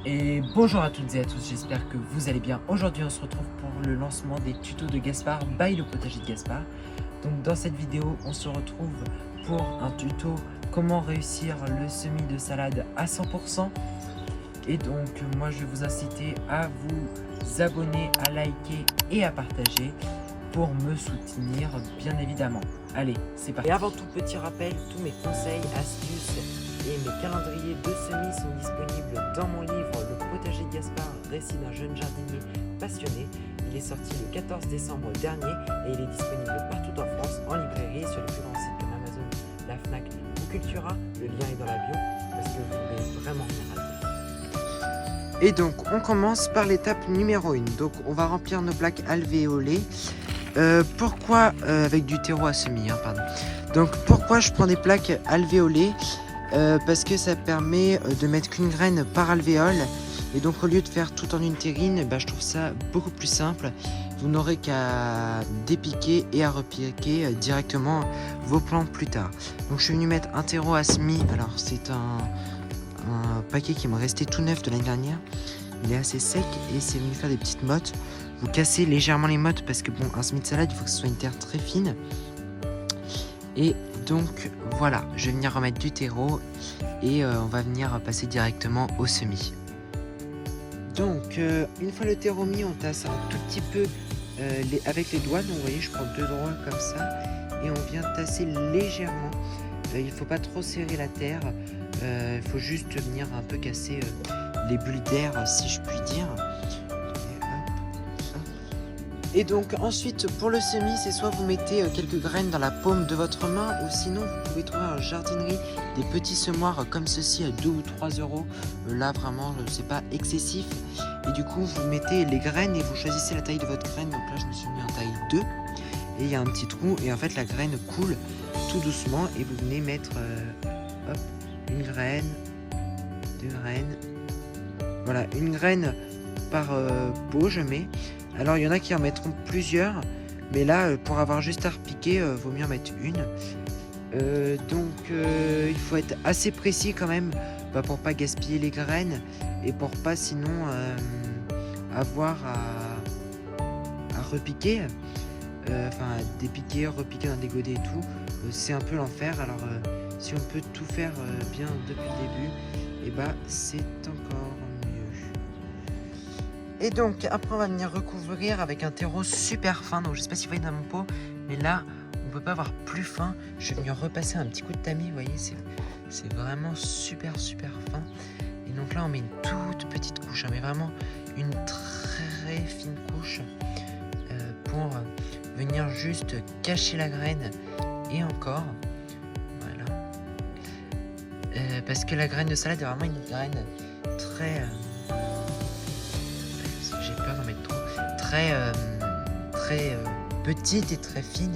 Et bonjour à toutes et à tous, j'espère que vous allez bien. Aujourd'hui on se retrouve pour le lancement des tutos de Gaspard by le potager de Gaspard. Donc dans cette vidéo on se retrouve pour un tuto comment réussir le semis de salade à 100%. Et donc moi je vais vous inciter à vous abonner, à liker et à partager pour me soutenir bien évidemment. Allez, c'est parti. Et avant tout, petit rappel, tous mes conseils, astuces et mes calendriers de semis sont disponibles dans mon livre Le potager de Gaspard, récit d'un jeune jardinier passionné. Il est sorti le 14 décembre dernier et il est disponible partout en France, en librairie et sur les plus grands sites comme Amazon, la Fnac ou Cultura. Le lien est dans la bio parce que vous pouvez vraiment rien rater. Et donc on commence par l'étape numéro 1. Donc on va remplir nos plaques alvéolées. Pourquoi avec du terreau à semis, pardon. Donc pourquoi je prends des plaques alvéolées? Parce que ça permet de mettre qu'une graine par alvéole. Et donc au lieu de faire tout en une terrine, je trouve ça beaucoup plus simple. Vous n'aurez qu'à dépiquer et à repiquer directement vos plantes plus tard. Donc je suis venu mettre un terreau à semis. Alors c'est un paquet qui m'est resté tout neuf de l'année dernière. Il est assez sec et c'est venu faire des petites mottes. Vous cassez légèrement les mottes parce que bon, un semis de salade, il faut que ce soit une terre très fine. Et donc voilà, je vais venir remettre du terreau et on va venir passer directement au semis. Donc une fois le terreau mis, on tasse un tout petit peu avec les doigts. Donc vous voyez, je prends deux doigts comme ça et on vient tasser légèrement. Il ne faut pas trop serrer la terre, il faut juste venir un peu casser les bulles d'air, si je puis dire. Et donc ensuite pour le semis, c'est soit vous mettez quelques graines dans la paume de votre main, ou sinon vous pouvez trouver en jardinerie des petits semoirs comme ceci à 2 ou 3 euros. Là vraiment c'est pas excessif. Et du coup vous mettez les graines et vous choisissez la taille de votre graine. Donc là je me suis mis en taille 2 et il y a un petit trou et en fait la graine coule tout doucement et vous venez mettre une graine, deux graines, voilà, une graine par pot je mets. Alors il y en a qui en mettront plusieurs, mais là pour avoir juste à repiquer, vaut mieux en mettre une. Donc il faut être assez précis quand même, pour pas gaspiller les graines et pour pas sinon avoir à repiquer, à dépiquer, repiquer dans des godets et tout. C'est un peu l'enfer. Alors si on peut tout faire bien depuis le début, c'est encore et donc après on va venir recouvrir avec un terreau super fin. Donc je sais pas si vous voyez dans mon pot, mais là on peut pas avoir plus fin. Je vais venir repasser un petit coup de tamis, vous voyez, c'est vraiment super fin. Et donc là on met une toute petite couche, mais vraiment une très fine couche pour venir juste cacher la graine et encore. Voilà. Parce que la graine de salade est vraiment une graine très très petite et très fine,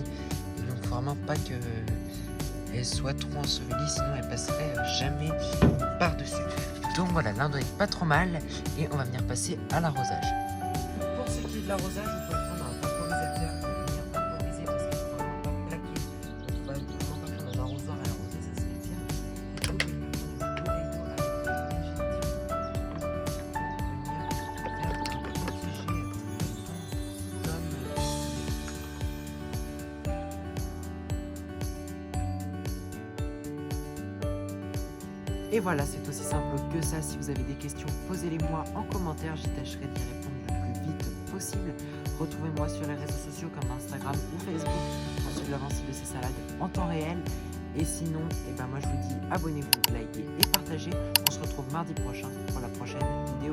et donc faut vraiment pas qu'elle soit trop ensevelie, sinon elle passerait jamais par dessus. Donc voilà, là on doit être pas trop mal et on va venir passer à l'arrosage. Pour ce qui est de l'arrosage, vous pouvez prendre un vaporisateur et venir vaporiser parce qu'il faut vraiment pas plaquer. Donc il va vraiment pas prendre un arrosoir à arroser, ça serait bien. Et vous pouvez venir prendre une bouteille d'eau avec Et voilà, c'est aussi simple que ça. Si vous avez des questions, posez-les-moi en commentaire. J'y tâcherai d'y répondre le plus vite possible. Retrouvez-moi sur les réseaux sociaux comme Instagram ou Facebook pour suivre l'avancée de ces salades en temps réel. Et sinon, moi je vous dis abonnez-vous, likez et partagez. On se retrouve mardi prochain pour la prochaine vidéo.